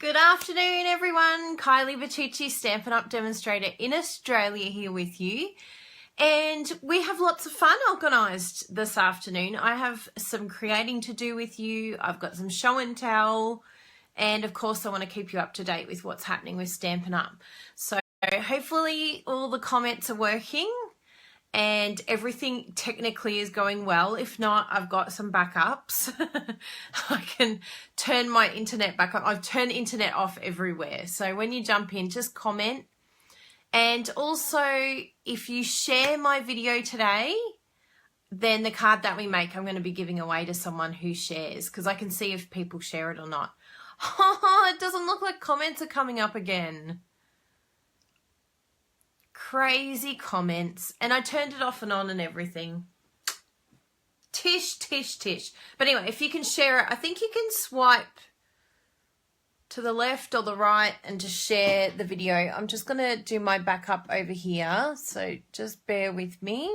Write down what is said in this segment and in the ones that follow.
Good afternoon, everyone. Kylie Bertucci, Stampin' Up! Demonstrator in Australia here with you. And we have lots of fun organised this afternoon. I have some creating to do with you. I've got some show and tell. And of course, I want to keep you up to date with what's happening with Stampin' Up! So hopefully all the comments are working and everything technically is going well. If not, I've got some backups. I can turn my internet back on. I've turned internet off everywhere. So when you jump in, just comment. And also, if you share my video today, then the card that we make, I'm going to be giving away to someone who shares, because I can see if people share it or not. It doesn't look like comments are coming up again. Crazy comments. And I turned it off and on and everything. Tish, tish, tish. But anyway, if you can share it, I think you can swipe to the left or the right and just share the video. I'm just going to do my backup over here. So just bear with me.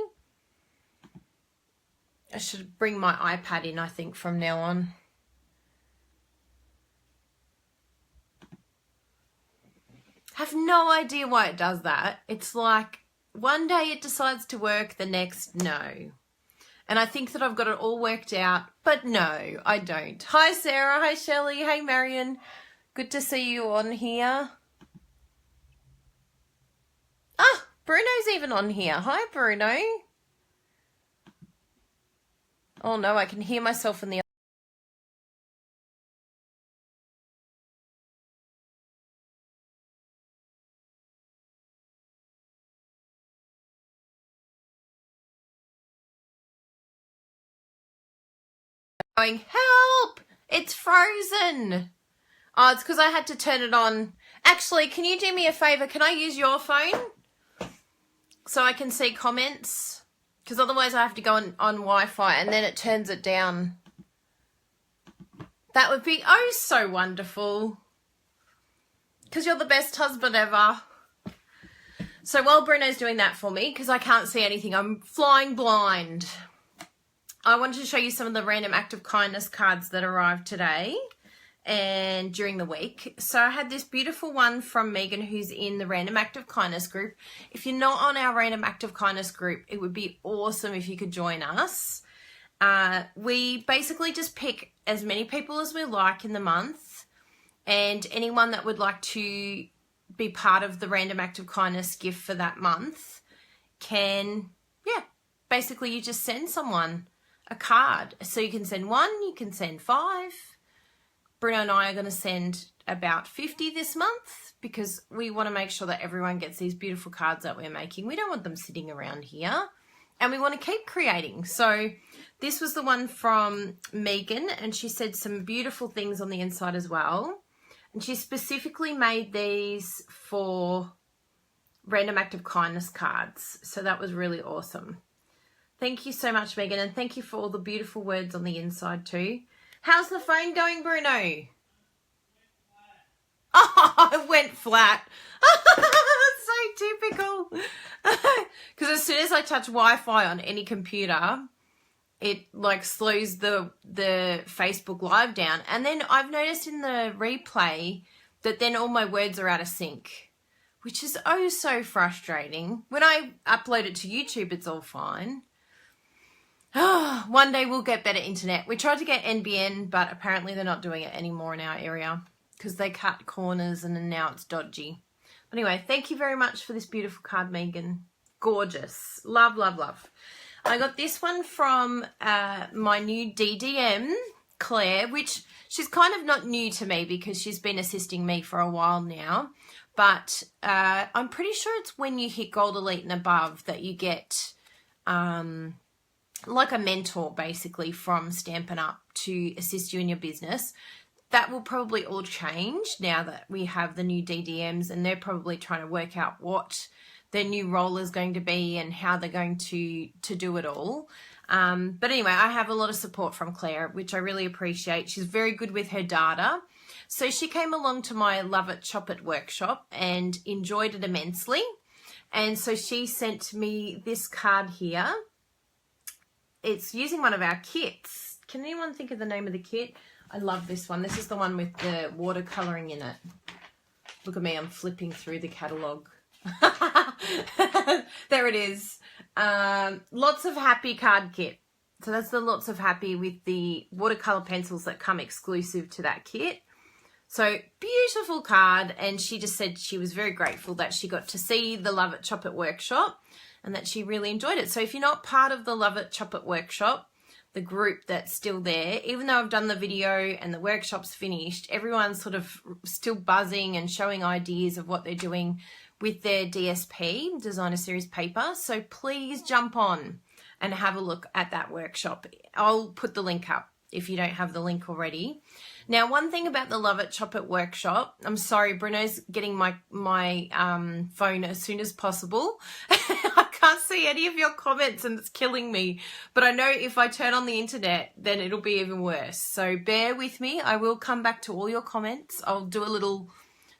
I should bring my iPad in, I think, from now on. I have no idea why it does that. It's like one day it decides to work, the next, no. And I think that I've got it all worked out, but no, I don't. Hi, Sarah. Hi, Shelley. Hey, Marion. Good to see you on here. Ah, Bruno's even on here. Hi, Bruno. Oh, no, I can hear myself in the going, help! It's frozen. Oh, it's because I had to turn it on. Actually, can you do me a favour? Can I use your phone so I can see comments? Because otherwise I have to go on Wi-Fi and then it turns it down. That would be oh so wonderful. Because you're the best husband ever. So while Bruno's doing that for me, because I can't see anything, I'm flying blind. I wanted to show you some of the random act of kindness cards that arrived today and during the week. So I had this beautiful one from Megan, who's in the Random Act of Kindness group. If you're not on our Random Act of Kindness group, it would be awesome if you could join us. We basically just pick as many people as we like in the month, and anyone that would like to be part of the Random Act of Kindness gift for that month can, basically you just send someone a card. So you can send one, you can send 5. Bruno and I are going to send about 50 this month because we want to make sure that everyone gets these beautiful cards that we're making. We don't want them sitting around here and we want to keep creating. So this was the one from Megan, and she said some beautiful things on the inside as well. And she specifically made these for Random Act of Kindness cards. So that was really awesome. Thank you so much, Megan, and thank you for all the beautiful words on the inside too. How's the phone going, Bruno? Oh, it went flat. So typical. Because as soon as I touch Wi-Fi on any computer, it like slows the Facebook Live down. And then I've noticed in the replay that then all my words are out of sync, which is oh so frustrating. When I upload it to YouTube, it's all fine. One day we'll get better internet. We tried to get NBN, but apparently they're not doing it anymore in our area because they cut corners and now it's dodgy. But anyway, thank you very much for this beautiful card, Megan. Gorgeous. Love, love, love. I got this one from my new DDM, Claire, which she's kind of not new to me because she's been assisting me for a while now. But I'm pretty sure it's when you hit Gold Elite and above that you get like a mentor basically from Stampin' Up! To assist you in your business. That will probably all change now that we have the new DDMs, and they're probably trying to work out what their new role is going to be and how they're going to do it all. But anyway, I have a lot of support from Claire, which I really appreciate. She's very good with her data. So she came along to my Love It, Chop It workshop and enjoyed it immensely. And so she sent me this card here. It's using one of our kits. Can anyone think of the name of the kit? I love this one. This is the one with the watercolouring in it. Look at me, I'm flipping through the catalogue. There it is. Lots of Happy card kit. So that's the Lots of Happy with the watercolour pencils that come exclusive to that kit. So beautiful card, and she just said she was very grateful that she got to see the Love It Chop It workshop and that she really enjoyed it. So if you're not part of the Love It Chop It workshop, the group that's still there, even though I've done the video and the workshop's finished, everyone's sort of still buzzing and showing ideas of what they're doing with their DSP, Designer Series paper. So please jump on and have a look at that workshop. I'll put the link up if you don't have the link already. Now, one thing about the Love It Chop It workshop, I'm sorry, Bruno's getting my phone as soon as possible. I can't see any of your comments and it's killing me. But I know if I turn on the internet, then it'll be even worse. So bear with me. I will come back to all your comments. I'll do a little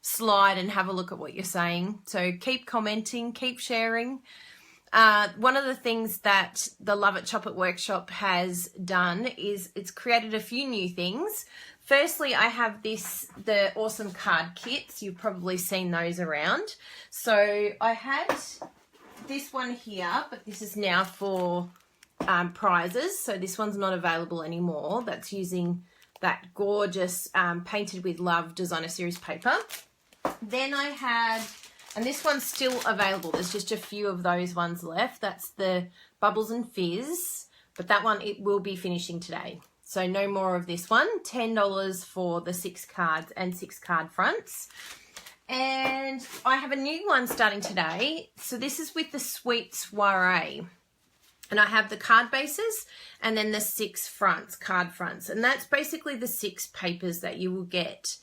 slide and have a look at what you're saying. So keep commenting, keep sharing. One of the things that the Love It Chop It workshop has done is it's created a few new things. Firstly, I have the awesome card kits. You've probably seen those around. So I had this one here, but this is now for prizes. So this one's not available anymore. That's using that gorgeous Painted with Love Designer Series paper. Then I had, and this one's still available. There's just a few of those ones left. That's the Bubbles and Fizz, but that one, it will be finishing today. So no more of this one. $10 for the 6 cards and 6 card fronts. And I have a new one starting today. So this is with the Sweet Soiree. And I have the card bases and then the 6 fronts, card fronts. And that's basically the 6 papers that you will get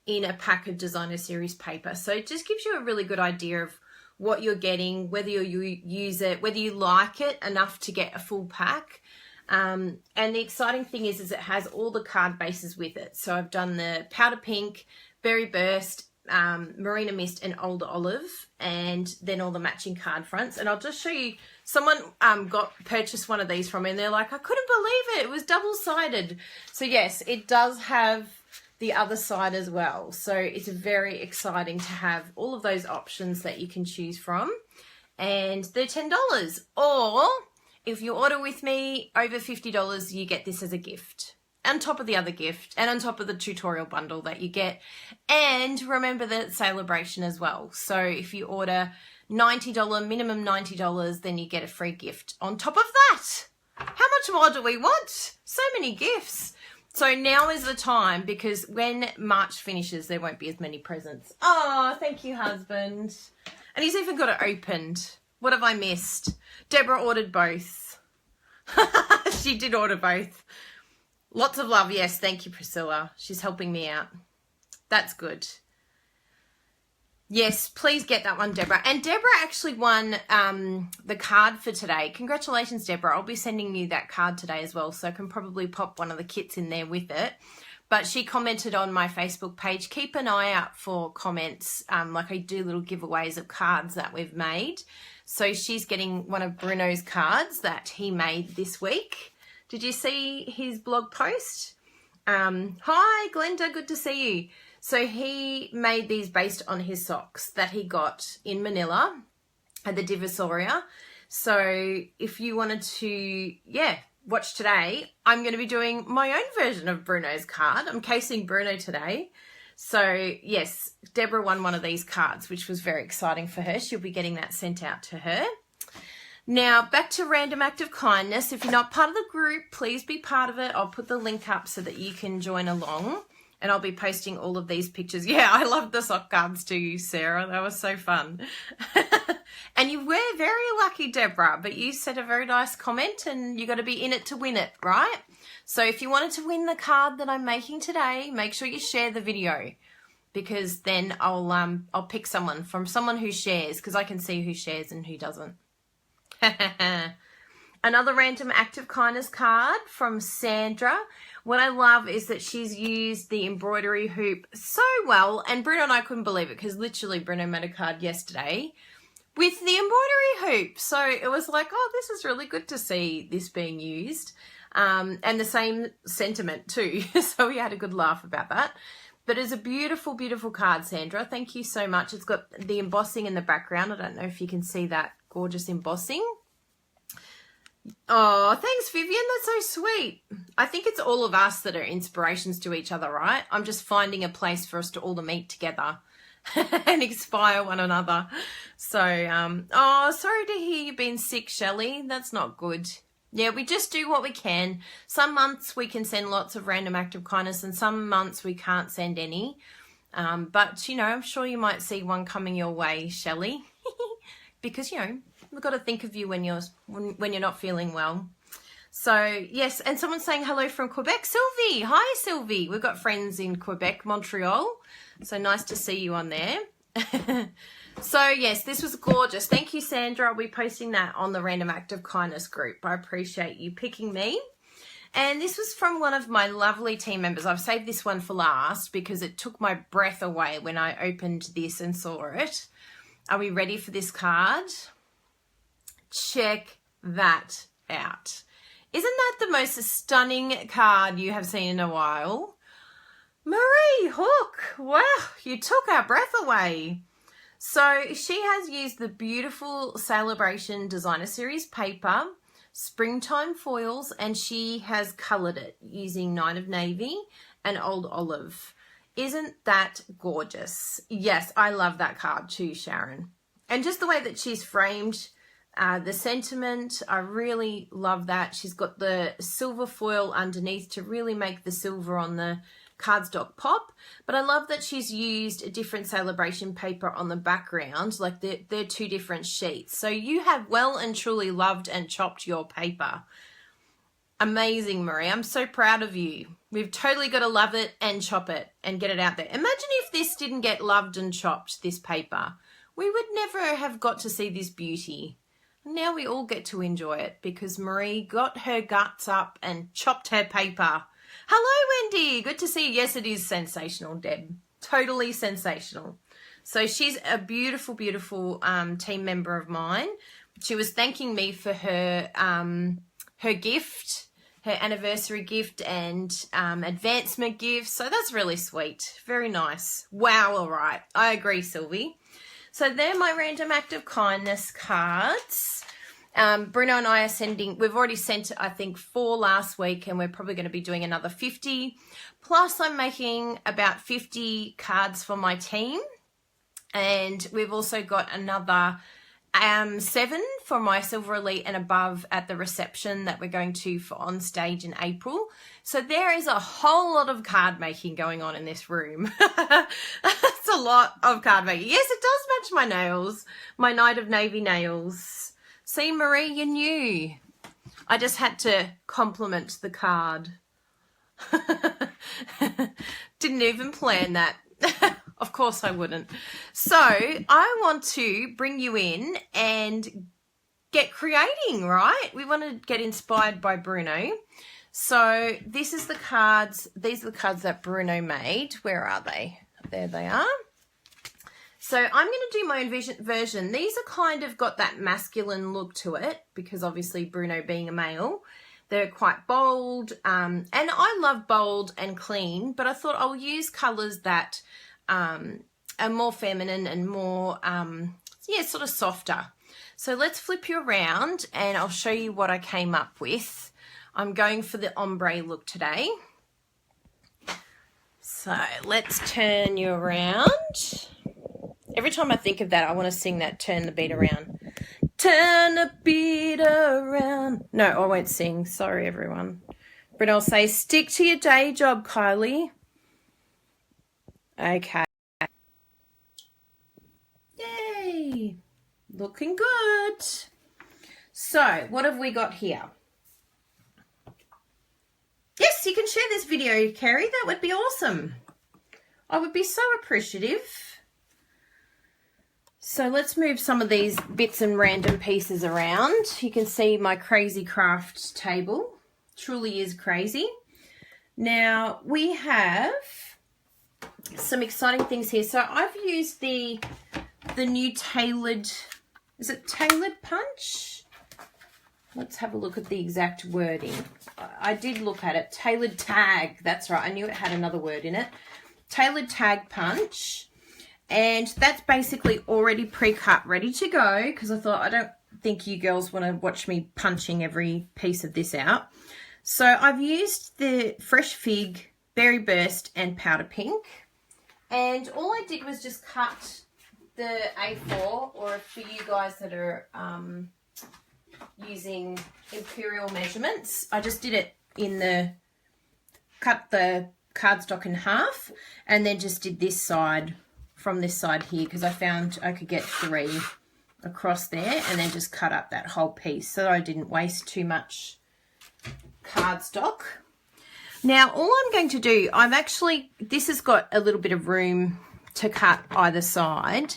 in a pack of Designer Series paper. So it just gives you a really good idea of what you're getting, whether you use it, whether you like it enough to get a full pack. And the exciting thing is it has all the card bases with it. So I've done the Powder Pink, Berry Burst, Marina Mist and Old Olive, and then all the matching card fronts. And I'll just show you, someone purchased one of these from me and they're like, I couldn't believe it, it was double-sided. So yes, it does have the other side as well. So it's very exciting to have all of those options that you can choose from. And they're $10. Or if you order with me over $50, you get this as a gift. On top of the other gift and on top of the tutorial bundle that you get. And remember the celebration as well. So if you order $90, minimum $90, then you get a free gift on top of that. How much more do we want? So many gifts. So now is the time, because when March finishes, there won't be as many presents. Oh, thank you, husband. And he's even got it opened. What have I missed? Deborah ordered both. She did order both. Lots of love. Yes, thank you, Priscilla. She's helping me out. That's good. Yes, please get that one, Deborah. And Deborah actually won the card for today. Congratulations, Deborah. I'll be sending you that card today as well, so I can probably pop one of the kits in there with it. But she commented on my Facebook page. Keep an eye out for comments. Like I do little giveaways of cards that we've made. So she's getting one of Bruno's cards that he made this week. Did you see his blog post? Hi, Glenda. Good to see you. So he made these based on his socks that he got in Manila at the Divisoria. So if you wanted to, watch today, I'm going to be doing my own version of Bruno's card. I'm casing Bruno today. So yes, Deborah won one of these cards, which was very exciting for her. She'll be getting that sent out to her. Now, back to Random Act of Kindness. If you're not part of the group, please be part of it. I'll put the link up so that you can join along. And I'll be posting all of these pictures. Yeah, I love the sock cards too, Sarah. That was so fun. And you were very lucky, Deborah, but you said a very nice comment and you got to be in it to win it, right? So if you wanted to win the card that I'm making today, make sure you share the video, because then I'll pick someone who shares, because I can see who shares and who doesn't. Another Random Act of Kindness card from Sandra. What I love is that she's used the embroidery hoop so well, and Bruno and I couldn't believe it, because literally Bruno made a card yesterday with the embroidery hoop. So it was like, oh, this is really good to see this being used. And the same sentiment too. So we had a good laugh about that. But it's a beautiful, beautiful card, Sandra. Thank you so much. It's got the embossing in the background. I don't know if you can see that gorgeous embossing. Oh, thanks, Vivian. That's so sweet. I think it's all of us that are inspirations to each other, right? I'm just finding a place for us to all to meet together and inspire one another. So, oh, sorry to hear you've been sick, Shelley. That's not good. Yeah, we just do what we can. Some months we can send lots of random act of kindness and some months we can't send any. But, you know, I'm sure you might see one coming your way, Shelley. Because, you know, we've got to think of you when you're not feeling well. So, yes, and someone's saying hello from Quebec. Sylvie, hi, Sylvie. We've got friends in Quebec, Montreal. So nice to see you on there. So, yes, this was gorgeous. Thank you, Sandra. I'll be posting that on the Random Act of Kindness group. I appreciate you picking me. And this was from one of my lovely team members. I've saved this one for last because it took my breath away when I opened this and saw it. Are we ready for this card? Check that out. Isn't that the most stunning card you have seen in a while? Marie Hook, wow, you took our breath away. So she has used the beautiful Celebration Designer Series paper, springtime foils, and she has coloured it using Night of Navy and Old Olive. Isn't that gorgeous? Yes, I love that card too, Sharon. And just the way that she's framed the sentiment, I really love that. She's got the silver foil underneath to really make the silver on the cardstock pop. But I love that she's used a different celebration paper on the background. Like they're two different sheets. So you have well and truly loved and chopped your paper. Amazing, Marie. I'm so proud of you. We've totally got to love it and chop it and get it out there. Imagine if this didn't get loved and chopped, this paper. We would never have got to see this beauty. Now we all get to enjoy it because Marie got her guts up and chopped her paper. Hello, Wendy. Good to see you. Yes, it is sensational, Deb. Totally sensational. So she's a beautiful, beautiful team member of mine. She was thanking me for her her gift, her anniversary gift and advancement gift. So that's really sweet. Very nice. Wow, all right. I agree, Sylvie. So they're my Random Act of Kindness cards. Bruno and I are sending, we've already sent, I think, 4 last week, and we're probably going to be doing another 50. Plus, I'm making about 50 cards for my team. And we've also got another 7 for my Silver Elite and above at the reception that we're going to for on stage in April. So there is a whole lot of card making going on in this room. That's a lot of card making. Yes, it does match my nails, my Night of Navy nails. See, Marie, you knew. I just had to compliment the card. Didn't even plan that. Of course I wouldn't. So I want to bring you in and get creating, right? We want to get inspired by Bruno. So this is the cards. These are the cards that Bruno made. Where are they? There they are. So I'm going to do my own version. These are kind of got that masculine look to it because obviously Bruno being a male. They're quite bold, and I love bold and clean, but I thought I'll use colours that are more feminine and more, yeah, sort of softer. So let's flip you around and I'll show you what I came up with. I'm going for the ombre look today. So let's turn you around. Every time I think of that, I want to sing that Turn the Beat Around. Turn the beat around. No, I won't sing. Sorry, everyone. But I'll say, stick to your day job, Kylie. Okay. Yay. Looking good. So, what have we got here? Yes, you can share this video, Kerry. That would be awesome. I would be so appreciative. So let's move some of these bits and random pieces around. You can see my crazy craft table. Truly is crazy. Now we have some exciting things here. So I've used the new tailored, is it tailored punch? let's have a look at the exact wording. I did look at it. Tailored tag. That's right. I knew it had another word in it. Tailored tag punch. And that's basically already pre-cut, ready to go, because I thought I don't think you girls want to watch me punching every piece of this out. So I've used the Fresh Fig, Berry Burst, and Powder Pink. And all I did was just cut the A4, or for you guys that are using imperial measurements, I just did it in the, cut the cardstock in half, and then just did this side from this side here, because I found I could get 3 across there, and then just cut up that whole piece so that I didn't waste too much cardstock. Now all I'm going to do, this has got a little bit of room to cut either side,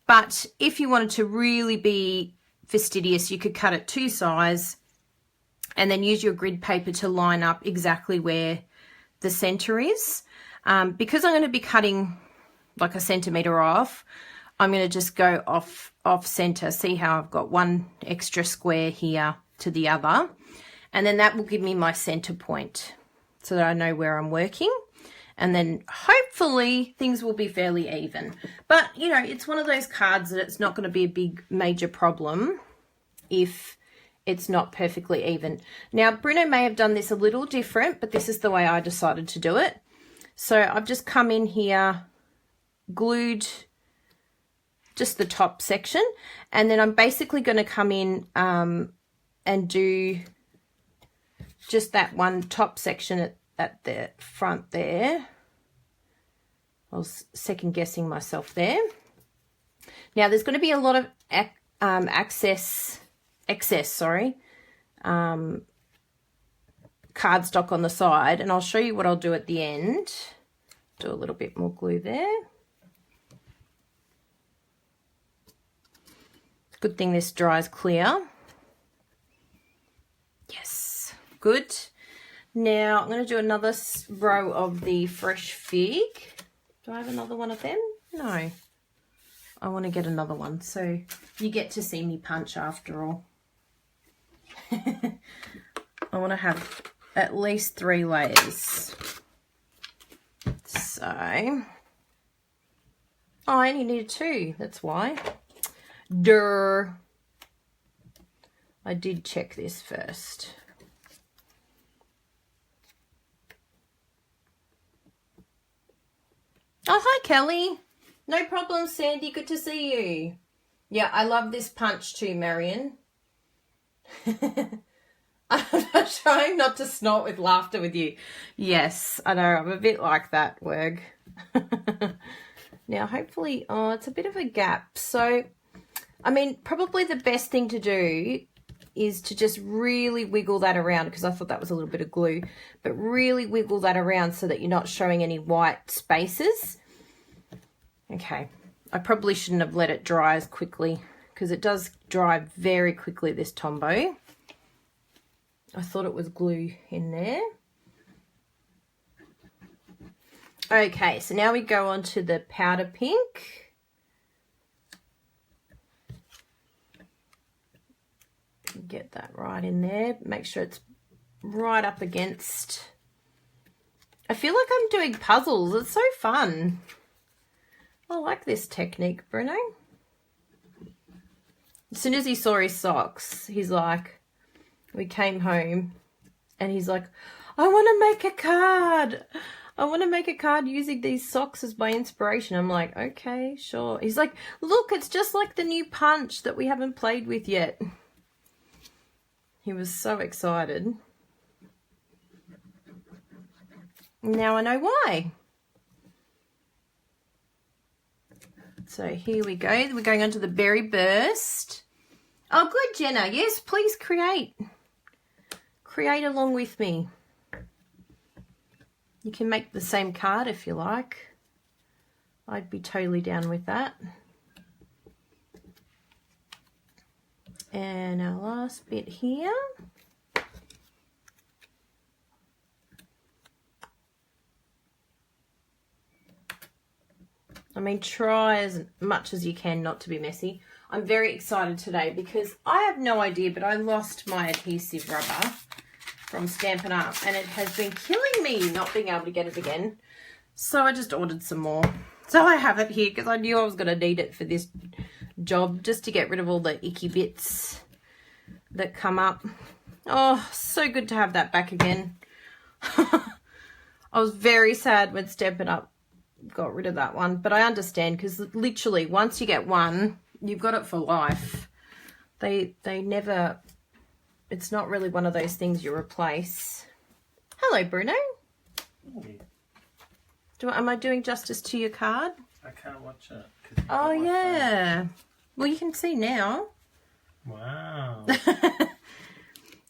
but if you wanted to really be fastidious, you could cut it 2 sides and then use your grid paper to line up exactly where the center is. Because I'm going to be cutting like 1 centimeter off, I'm going to just go off center. See how I've got 1 extra square here to the other, and then that will give me my center point so that I know where I'm working, and then hopefully things will be fairly even. But you know, it's one of those cards that it's not going to be a big major problem if it's not perfectly even. Now Bruno may have done this a little different, but this is the way I decided to do it. So I've just come in here, glued just the top section, and then I'm basically going to come in and do just that one top section at the front there. I was second guessing myself there. Now there's going to be a lot of excess cardstock on the side, and I'll show you what I'll do at the end. Do a little bit more glue there. Good thing this dries clear. Yes, good. Now I'm going to do another row of the Fresh Fig. Do I have another one of them? No. I want to get another one, so you get to see me punch after all. I want to have at least 3 layers. So, I only needed 2, that's why. Durr. I did check this first. Oh, hi, Kelly. No problem, Sandy. Good to see you. Yeah, I love this punch too, Marion. I'm trying not to snort with laughter with you. Yes, I know. I'm a bit like that, Werg. Now, hopefully, oh, it's a bit of a gap. So, I mean, probably the best thing to do is to just really wiggle that around, because I thought that was a little bit of glue, but really wiggle that around so that you're not showing any white spaces. Okay, I probably shouldn't have let it dry as quickly, because it does dry very quickly, this Tombow. I thought it was glue in there. Okay, so now we go on to the Powder Pink. Get that right in there. Make sure it's right up against. I feel like I'm doing puzzles. It's so fun. I like this technique, Bruno. As soon as he saw his socks, he's like, we came home and he's like, I want to make a card. I want to make a card using these socks as my inspiration. I'm like, okay, sure. He's like, look, it's just like the new punch that we haven't played with yet. He was so excited. Now I know why. So here we go. We're going on to the Berry Burst. Oh, good, Jenna. Yes, please create. Create along with me. You can make the same card if you like. I'd be totally down with that. And our last bit here. I mean, try as much as you can not to be messy. I'm very excited today because I have no idea, but I lost my adhesive rubber from Stampin' Up! And it has been killing me not being able to get it again. So I just ordered some more. So I have it here because I knew I was going to need it for this job, just to get rid of all the icky bits that come up. Oh, so good to have that back again. I was very sad when Stampin' Up! Got rid of that one, but I understand because literally once you get one, you've got it for life. They never, it's not really one of those things you replace. Hello, Bruno. Hey. Am I doing justice to your card? I can't watch it. Oh, yeah. Well, you can see now. Wow.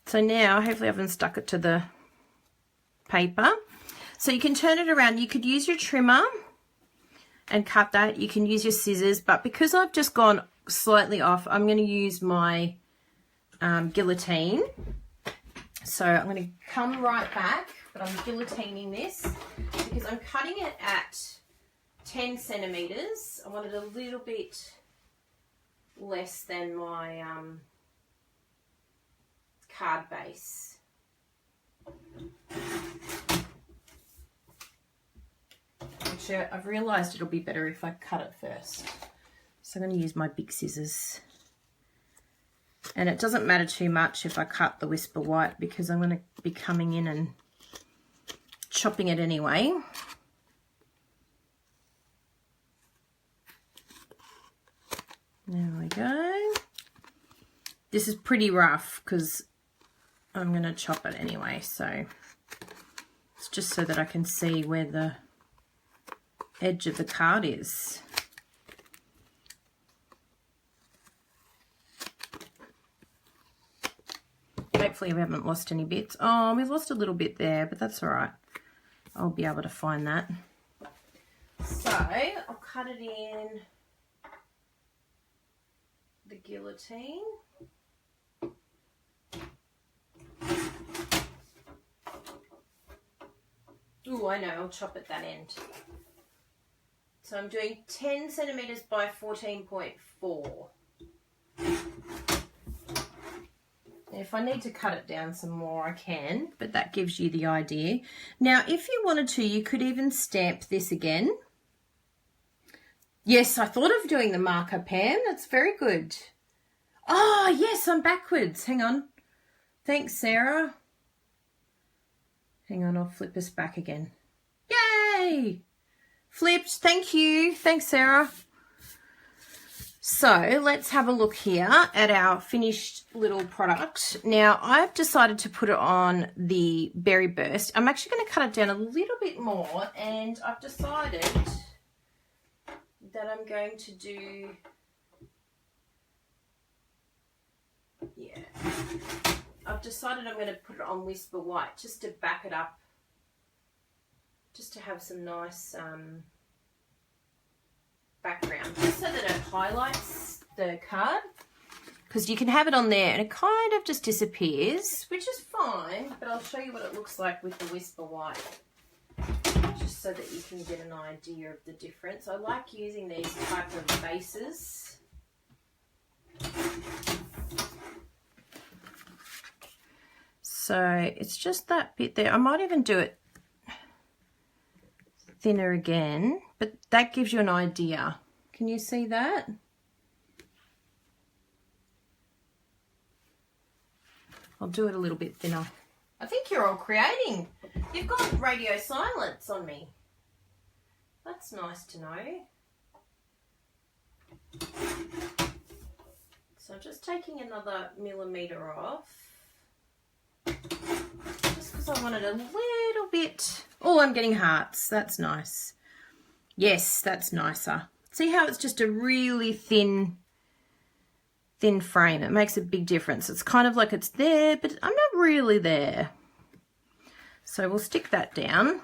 So now, hopefully I haven't stuck it to the paper. So you can turn it around. You could use your trimmer and cut that. You can use your scissors. But because I've just gone slightly off, I'm going to use my guillotine. So I'm going to come right back, but I'm guillotining this because I'm cutting it at 10 centimeters. I want it a little bit less than my card base. Actually, I've realised it'll be better if I cut it first. So I'm going to use my big scissors. And it doesn't matter too much if I cut the Whisper White because I'm going to be coming in and chopping it anyway. There we go. This is pretty rough because I'm going to chop it anyway. So it's just so that I can see where the edge of the card is. Hopefully we haven't lost any bits. Oh, we've lost a little bit there, but that's all right. I'll be able to find that. So I'll cut it in the guillotine. Ooh, I know, I'll chop at that end. So I'm doing 10 centimeters by 14.4. If I need to cut it down some more, I can, but that gives you the idea. Now, if you wanted to, you could even stamp this again. Yes, I thought of doing the marker, Pam. That's very good. Oh, yes, I'm backwards. Hang on. Thanks, Sarah. Hang on, I'll flip us back again. Yay! Flipped. Thank you. Thanks, Sarah. So let's have a look here at our finished little product. Now, I've decided to put it on the Berry Burst. I'm actually going to cut it down a little bit more, and I've decided that I'm going to do, I've decided I'm going to put it on Whisper White just to back it up, just to have some nice background, just so that it highlights the card, because you can have it on there and it kind of just disappears, which is fine, but I'll show you what it looks like with the Whisper White, just so that you can get an idea of the difference. I like using these type of bases. So it's just that bit there. I might even do it thinner again, but that gives you an idea. Can you see that? I'll do it a little bit thinner. I think you're all creating. You've got radio silence on me. That's nice to know. So I'm just taking another millimetre off. Just because I want it a little bit. Oh, I'm getting hearts. That's nice. Yes, that's nicer. See how it's just a really thin frame. It makes a big difference. It's kind of like it's there, but I'm not really there. So we'll stick that down.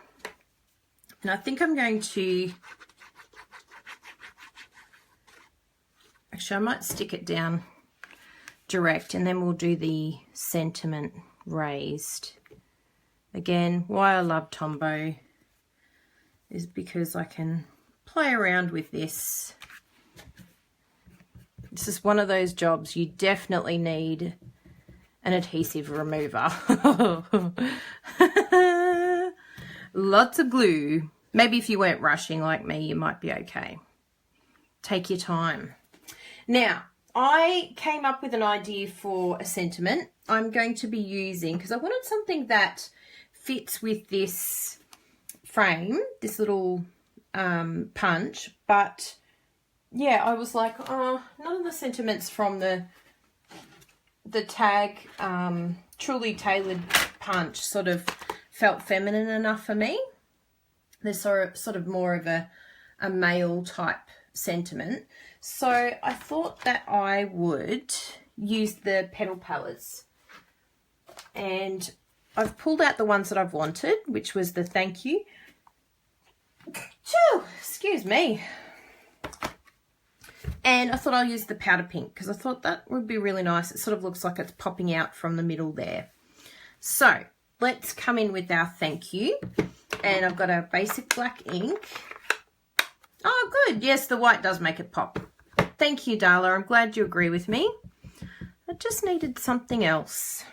And I think I'm going to, actually I might stick it down direct, and then we'll do the sentiment raised. Again, why I love Tombow is because I can play around with this This is one of those jobs you definitely need an adhesive remover. Lots of glue. Maybe if you weren't rushing like me, you might be okay. Take your time. Now, I came up with an idea for a sentiment I'm going to be using because I wanted something that fits with this frame, this little punch, but yeah, I was like, oh, none of the sentiments from the tag truly tailored punch sort of felt feminine enough for me. They're sort of more of a male type sentiment. So I thought that I would use the petal palettes, and I've pulled out the ones that I've wanted, which was the thank you. Excuse me. And I thought I'll use the powder pink because I thought that would be really nice. It sort of looks like it's popping out from the middle there. So let's come in with our thank you. And I've got a basic black ink. Oh, good. Yes, the white does make it pop. Thank you, Darla. I'm glad you agree with me. I just needed something else.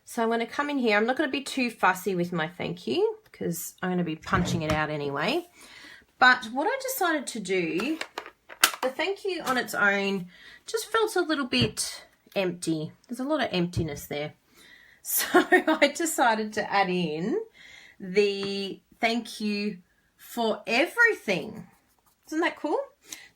So I'm going to come in here. I'm not going to be too fussy with my thank you because I'm going to be punching it out anyway. But what I decided to do, the thank you on its own just felt a little bit empty. There's a lot of emptiness there. So I decided to add in the thank you for everything. Isn't that cool?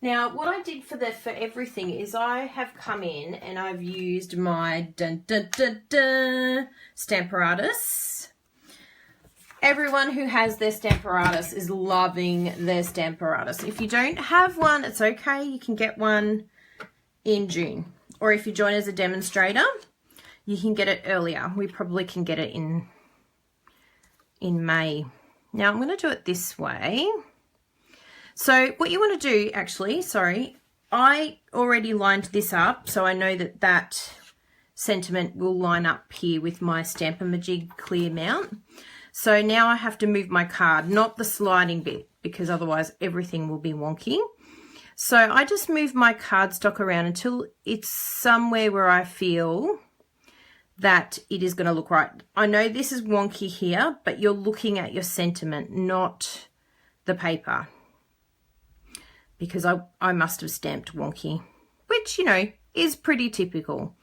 Now, what I did for everything is I have come in and I've used my Stamparatus. Everyone who has their Stamparatus is loving their Stamparatus. If you don't have one, it's okay. You can get one in June. Or if you join as a demonstrator, you can get it earlier. We probably can get it in May. Now, I'm going to do it this way. So what you want to do, actually, sorry, I already lined this up, so I know that that sentiment will line up here with my Stamp-A-Majig clear mount. So now I have to move my card, not the sliding bit, because otherwise everything will be wonky. So I just move my cardstock around until it's somewhere where I feel that it is going to look right. I know this is wonky here, but you're looking at your sentiment, not the paper. Because I must have stamped wonky, which, you know, is pretty typical.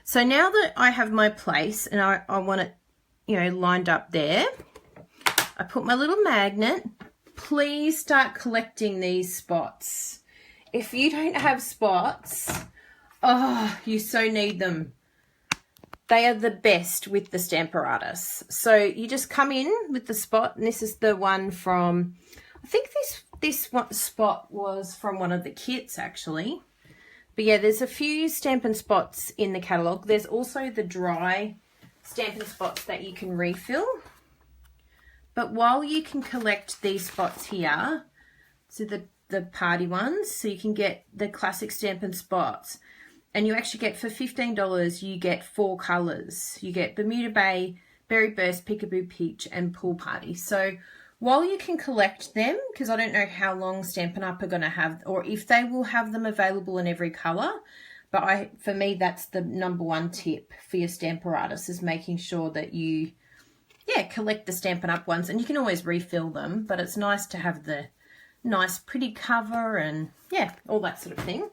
So now that I have my place and I want it, you know, lined up there, I put my little magnet. Please start collecting these spots. If you don't have spots, oh, you so need them. They are the best with the Stamparatus. So you just come in with the spot, and this is the one from, I think this one spot was from one of the kits actually. But yeah, there's a few Stampin' Spots in the catalogue. There's also the dry Stampin' Spots that you can refill. But while you can collect these spots here, so the party ones, so you can get the classic Stampin' Spots, and you actually get, for $15, you get 4 colours. You get Bermuda Bay, Berry Burst, Peekaboo Peach, and Pool Party. So while you can collect them, because I don't know how long Stampin' Up! Are going to have, or if they will have them available in every colour, but for me, that's the #1 tip for your Stamparatus, is making sure that you, collect the Stampin' Up! Ones, and you can always refill them, but it's nice to have the nice pretty cover and, all that sort of thing.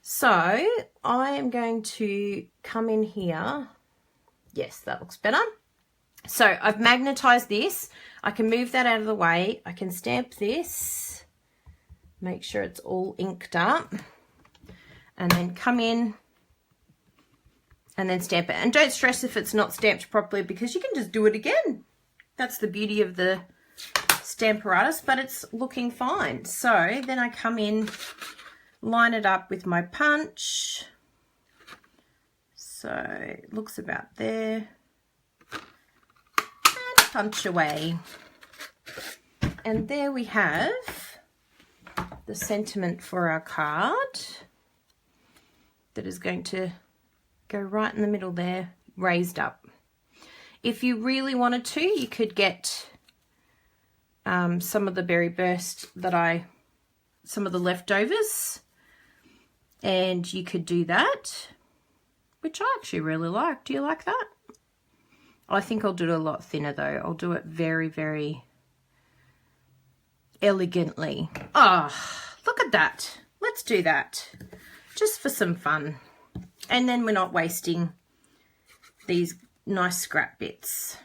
So I am going to come in here. Yes, that looks better. So I've magnetized this. I can move that out of the way. I can stamp this, make sure it's all inked up, and then come in and then stamp it. And don't stress if it's not stamped properly, because you can just do it again. That's the beauty of the Stamparatus, but it's looking fine. So then I come in, line it up with my punch. So it looks about there. Punch away, and there we have the sentiment for our card that is going to go right in the middle there, raised up. If you really wanted to, you could get some of the Berry Burst some of the leftovers, And you could do that, which I actually really like. Do you like that? I think I'll do it a lot thinner though. I'll do it very, very elegantly. Oh, look at that. Let's do that just for some fun. And then we're not wasting these nice scrap bits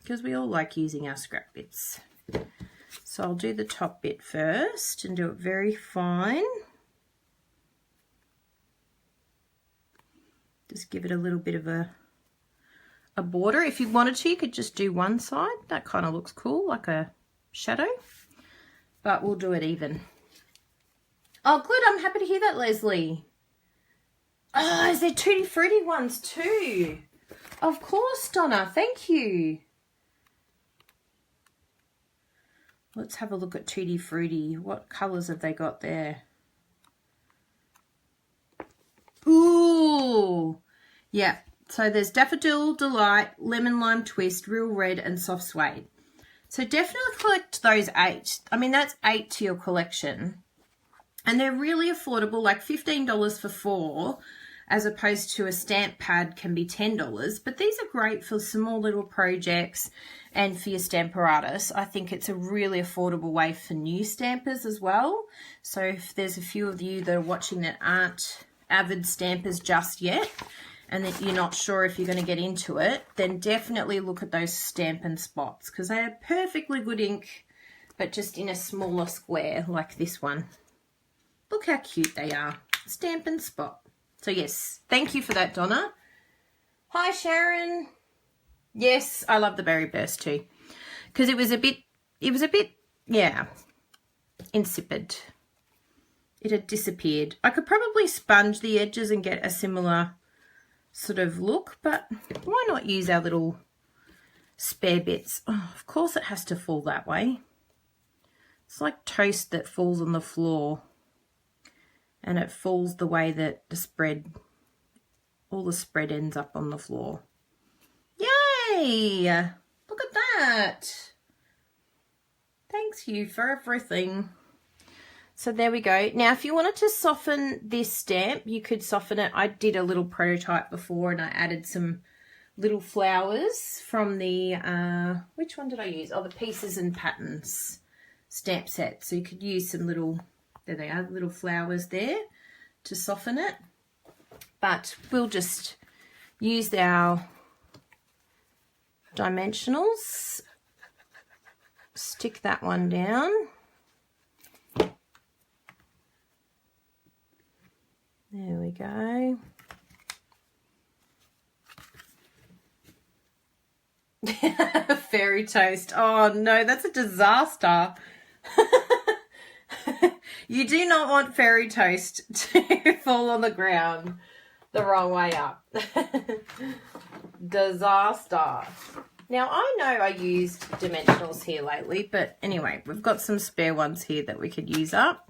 because we all like using our scrap bits. So I'll do the top bit first and do it very fine. Just give it a little bit of a border. If you wanted to, you could just do one side. That kind of looks cool, like a shadow. But we'll do it even. Oh, good. I'm happy to hear that, Leslie. Oh, is there Tutti Frutti ones too? Of course, Donna. Thank you. Let's have a look at Tutti Frutti. What colours have they got there? Ooh. Yeah. So there's Daffodil Delight, Lemon Lime Twist, Real Red, and Soft Suede. So definitely collect those 8. I mean, that's 8 to your collection. And they're really affordable, like $15 for 4, as opposed to a stamp pad can be $10. But these are great for small little projects and for your stamparatus. I think it's a really affordable way for new stampers as well. So if there's a few of you that are watching that aren't avid stampers just yet, and that you're not sure if you're going to get into it, then definitely look at those Stampin' Spots because they are perfectly good ink, but just in a smaller square like this one. Look how cute they are. Stampin' Spot. So yes, thank you for that, Donna. Hi, Sharon. Yes, I love the Berry Burst too because it was a bit, yeah, insipid. It had disappeared. I could probably sponge the edges and get a similar sort of look, but why not use our little spare bits? Oh, of course it has to fall that way. It's like toast that falls on the floor and it falls the way that the spread, all the spread ends up on the floor. Yay! Look at that. Thanks you for everything. So there we go. Now, if you wanted to soften this stamp, you could soften it. I did a little prototype before and I added some little flowers from the, which one did I use? Oh, the Pieces and Patterns stamp set. So you could use some little, there they are, little flowers there to soften it. But we'll just use our dimensionals, stick that one down. There we go. Fairy toast. Oh no, that's a disaster. You do not want fairy toast to fall on the ground the wrong way up. Disaster. Now, I know I used dimensionals here lately, but anyway, we've got some spare ones here that we could use up.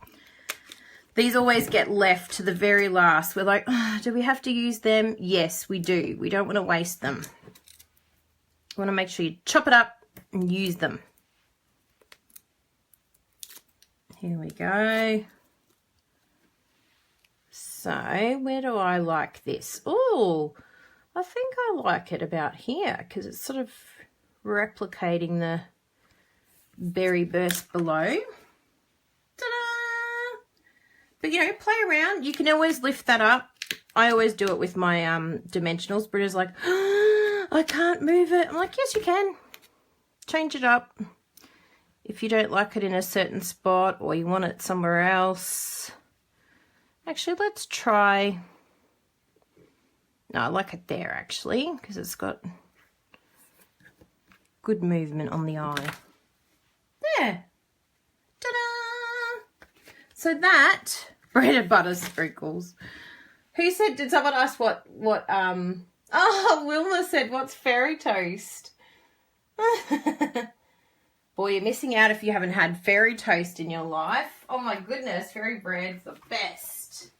These always get left to the very last. We're like, oh, do we have to use them? Yes, we do. We don't want to waste them. You want to make sure you chop it up and use them. Here we go. So, where do I like this? Oh, I think I like it about here because it's sort of replicating the Berry Burst below. Ta-da! But, you know, play around. You can always lift that up. I always do it with my dimensionals. Britta's like, oh, I can't move it. I'm like, yes, you can. Change it up. If you don't like it in a certain spot or you want it somewhere else. Actually, let's try... No, I like it there, actually, because it's got good movement on the eye. There. Ta-da! So that, bread and butter sprinkles. Who said, did someone ask what, oh, Wilma said, what's fairy toast? Boy, you're missing out if you haven't had fairy toast in your life. Oh my goodness, fairy bread's the best.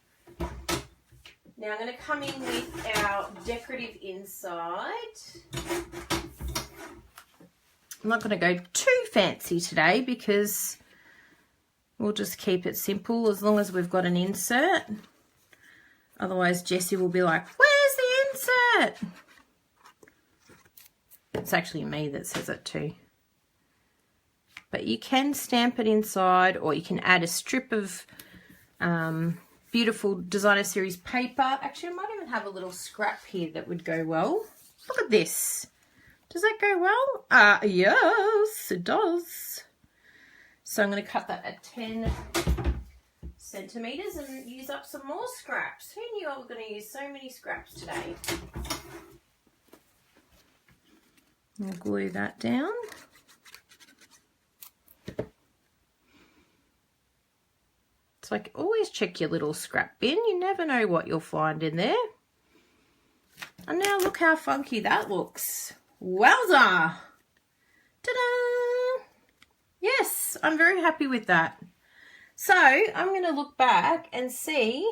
Now I'm going to come in with our decorative inside. I'm not going to go too fancy today because we'll just keep it simple as long as we've got an insert. Otherwise, Jessie will be like, where's the insert? It's actually me that says it too. But you can stamp it inside, or you can add a strip of beautiful designer series paper. Actually, I might even have a little scrap here that would go well. Look at this. Does that go well? Yes, it does. So I'm going to cut that at 10 centimeters and use up some more scraps. Who knew I was going to use so many scraps today? I'll glue that down. It's like, always check your little scrap bin. You never know what you'll find in there. And now look how funky that looks. Wowza! Ta-da! Yes, I'm very happy with that. So I'm going to look back and see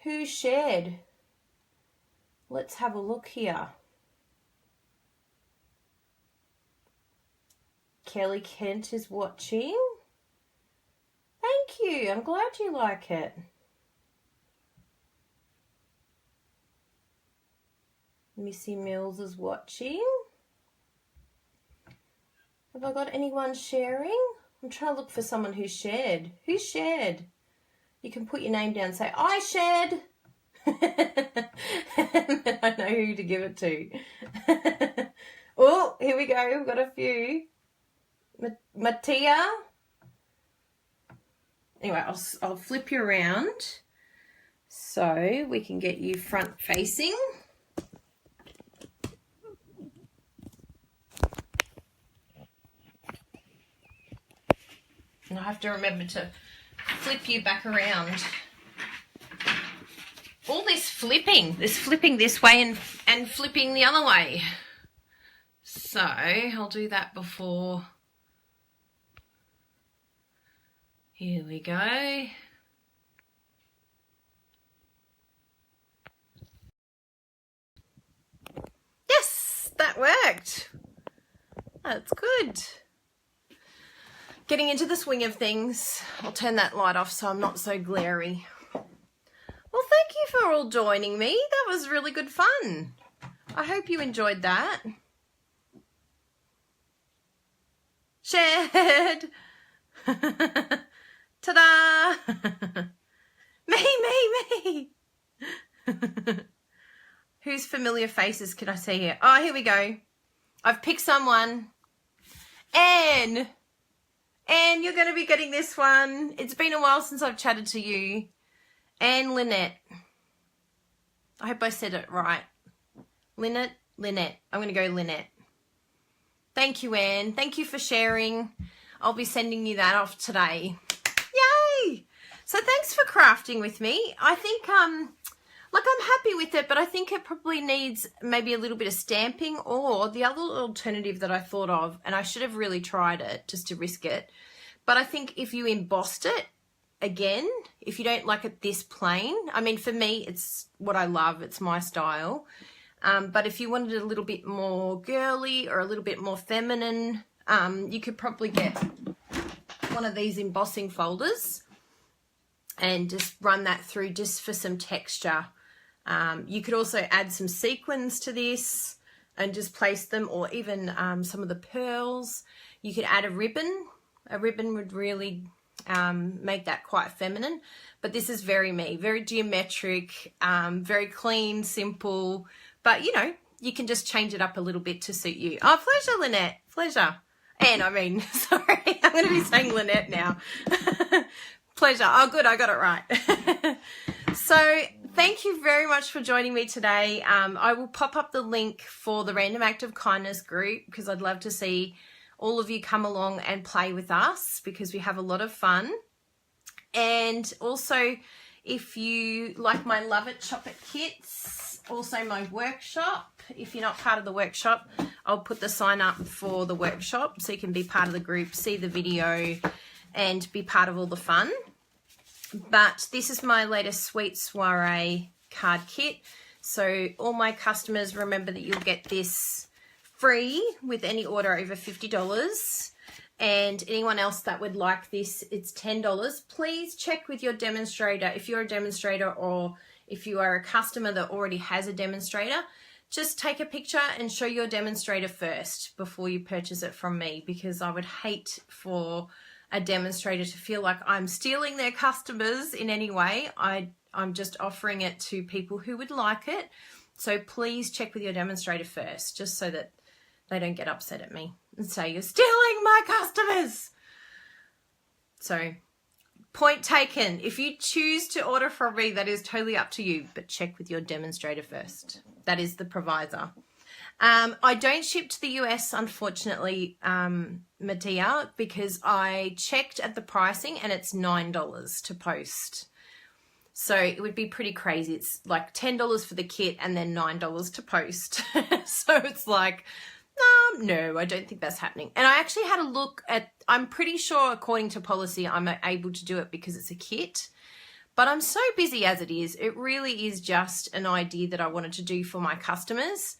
who shared. Let's have a look here. Kelly Kent is watching. Thank you. I'm glad you like it. Missy Mills is watching. Have I got anyone sharing? I'm trying to look for someone who shared. Who shared? You can put your name down and say, I shared. And then I know who to give it to. Oh, here we go. We've got a few. Mattia. Anyway, I'll flip you around so we can get you front facing. And I have to remember to flip you back around. All this flipping this way and flipping the other way. So I'll do that before. Here we go. Yes, that worked. That's good. Getting into the swing of things. I'll turn that light off so I'm not so glary. Well, thank you for all joining me. That was really good fun. I hope you enjoyed that. Shared. Ta-da! Me. Whose familiar faces can I see here? Oh, here we go. I've picked someone. Anne, you're going to be getting this one. It's been a while since I've chatted to you. Anne Lynette. I hope I said it right. Lynette. I'm going to go Lynette. Thank you, Anne. Thank you for sharing. I'll be sending you that off today. Yay! So thanks for crafting with me. I think, like, I'm happy with it, but I think it probably needs maybe a little bit of stamping, or the other alternative that I thought of, and I should have really tried it just to risk it, but I think if you embossed it, again, if you don't like it this plain, I mean, for me, it's what I love. It's my style. But if you wanted it a little bit more girly or a little bit more feminine, you could probably get one of these embossing folders and just run that through just for some texture. You could also add some sequins to this and just place them, or even some of the pearls. You could add a ribbon. A ribbon would really make that quite feminine. But this is very me, very geometric, very clean, simple. But, you know, you can just change it up a little bit to suit you. Oh, pleasure, Lynette. Pleasure. And I mean, sorry, I'm going to be saying Lynette now. Pleasure. Oh, good. I got it right. So thank you very much for joining me today. I will pop up the link for the Random Act of Kindness group, because I'd love to see all of you come along and play with us, because we have a lot of fun. And also, if you like my Love It, Shop It kits, also my workshop, if you're not part of the workshop, I'll put the sign up for the workshop so you can be part of the group, see the video and be part of all the fun. But this is my latest Sweet Soiree card kit. So all my customers, remember that you'll get this free with any order over $50. And anyone else that would like this, it's $10. Please check with your demonstrator. If you're a demonstrator or if you are a customer that already has a demonstrator, just take a picture and show your demonstrator first before you purchase it from me, because I would hate for a demonstrator to feel like I'm stealing their customers in any way. I'm just offering it to people who would like it. So please check with your demonstrator first, just so that they don't get upset at me and say, you're stealing my customers. So point taken. If you choose to order from me, that is totally up to you, but check with your demonstrator first. That is the provisor. I don't ship to the US, unfortunately, Medea, because I checked at the pricing and it's $9 to post. So it would be pretty crazy. It's like $10 for the kit and then $9 to post. So it's like, no, I don't think that's happening. And I actually had a look at, I'm pretty sure according to policy, I'm able to do it because it's a kit. But I'm so busy as it is. It really is just an idea that I wanted to do for my customers.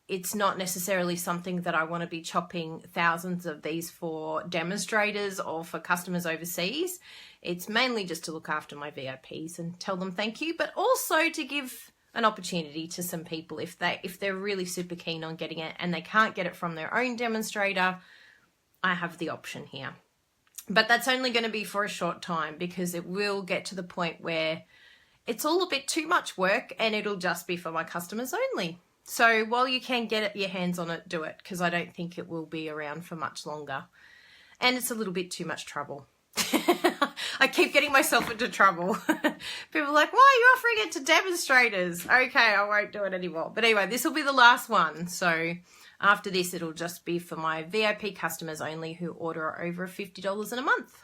It's not necessarily something that I want to be chopping thousands of these for demonstrators or for customers overseas. It's mainly just to look after my VIPs and tell them thank you, but also to give an opportunity to some people if they're really super keen on getting it and they can't get it from their own demonstrator. I have the option here. But that's only going to be for a short time, because it will get to the point where it's all a bit too much work and it'll just be for my customers only. So while you can get your hands on it, do it, because I don't think it will be around for much longer. And it's a little bit too much trouble. I keep getting myself into trouble. People are like, why are you offering it to demonstrators? Okay, I won't do it anymore. But anyway, this will be the last one. So after this, it'll just be for my VIP customers only who order over $50 in a month.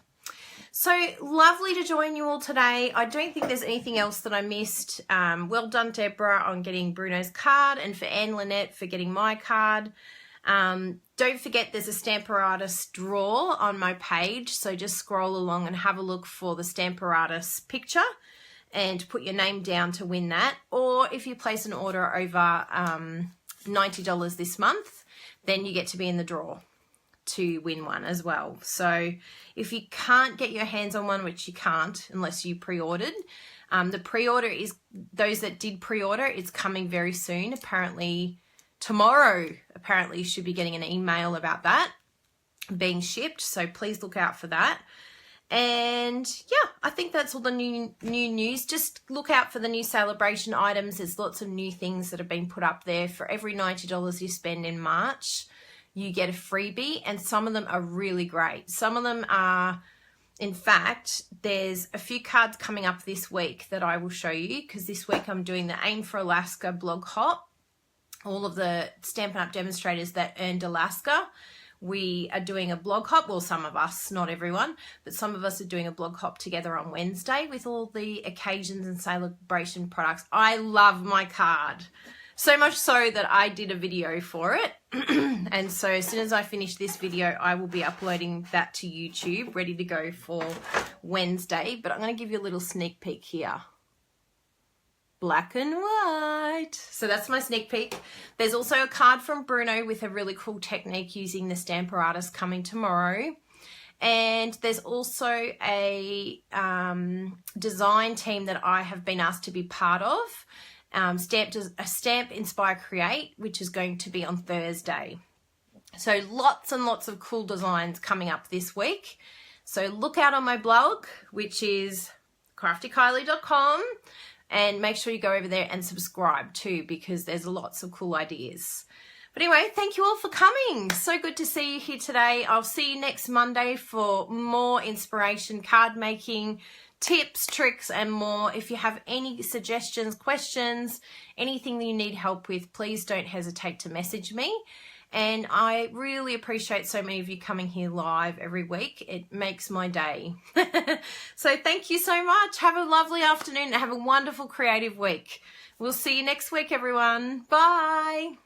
So lovely to join you all today. I don't think there's anything else that I missed. Well done, Deborah, on getting Bruno's card, and for Anne Lynette for getting my card. Don't forget there's a Stamparatus draw on my page, so just scroll along and have a look for the Stamparatus picture and put your name down to win that. Or if you place an order over $90 this month, then you get to be in the draw to win one as well. So if you can't get your hands on one, which you can't unless you pre-ordered, the pre-order is, those that did pre-order, it's coming very soon. Apparently tomorrow, you should be getting an email about that being shipped. So please look out for that. And yeah, I think that's all the new news. Just look out for the new celebration items. There's lots of new things that have been put up there. For every $90 you spend in March, you get a freebie, and some of them are really great. Some of them are, in fact, there's a few cards coming up this week that I will show you, because this week I'm doing the Aim for Alaska blog hop. All of the Stampin' Up! Demonstrators that earned Alaska, we are doing a blog hop. Well, some of us, not everyone, but some of us are doing a blog hop together on Wednesday with all the occasions and celebration products. I love my card. So much so that I did a video for it. And so as soon as I finish this video, I will be uploading that to YouTube, ready to go for Wednesday. But I'm going to give you a little sneak peek here. Black and white. So that's my sneak peek. There's also a card from Bruno with a really cool technique using the Stamparatus coming tomorrow. And there's also a design team that I have been asked to be part of. Stamp Inspire Create, which is going to be on Thursday. So lots and lots of cool designs coming up this week. So look out on my blog, which is craftykylie.com, and make sure you go over there and subscribe too, because there's lots of cool ideas. But anyway, thank you all for coming. So good to see you here today. I'll see you next Monday for more inspiration, card making, tips, tricks, and more. If you have any suggestions, questions, anything that you need help with, please don't hesitate to message me. And I really appreciate so many of you coming here live every week. It makes my day. So thank you so much. Have a lovely afternoon and have a wonderful creative week. We'll see you next week, everyone. Bye.